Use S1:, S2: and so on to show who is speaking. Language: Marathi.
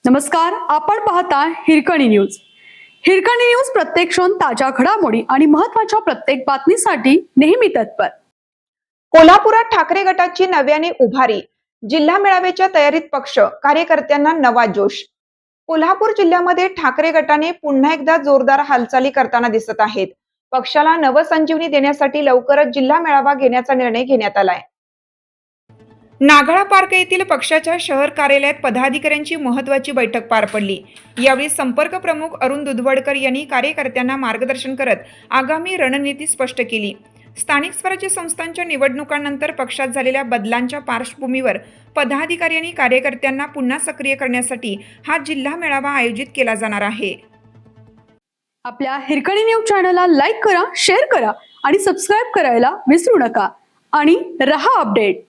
S1: नमस्कार, आपण पाहता हिरकणी न्यूज. हिरकणी न्यूज प्रत्येक क्षण ताज्या घडामोडी आणि महत्त्वाच्या प्रत्येक बातमीसाठी नेहमी तत्पर.
S2: कोल्हापुरात ठाकरे गटाची नव्याने उभारी. जिल्हा मेळाव्याच्या तयारीत पक्ष कार्यकर्त्यांना नवा जोश. कोल्हापूर जिल्ह्यामध्ये ठाकरे गटाने पुन्हा एकदा जोरदार हालचाली करताना दिसत आहेत. पक्षाला नवसंजीवनी देण्यासाठी लवकरच जिल्हा मेळावा घेण्याचा निर्णय घेण्यात आलाय. नागाळा पार्क येथील पक्षाच्या शहर कार्यालयात पदाधिकाऱ्यांची महत्त्वाची बैठक पार पडली. यावेळी संपर्क प्रमुख अरुण दुधवडकर यांनी कार्यकर्त्यांना मार्गदर्शन करत आगामी रणनीती स्पष्ट केली. स्थानिक स्वराज्य संस्थांच्या निवडणुकांनंतर पक्षात झालेल्या बदलांच्या पार्श्वभूमीवर पदाधिकारी आणि कार्यकर्त्यांना पुन्हा सक्रिय करण्यासाठी हा जिल्हा मेळावा आयोजित केला जाणार आहे.
S1: आपल्या हिरकणी न्यूज चॅनलला लाईक करा, शेअर करा आणि सबस्क्राईब करायला विसरू नका आणि रहा अपडेट.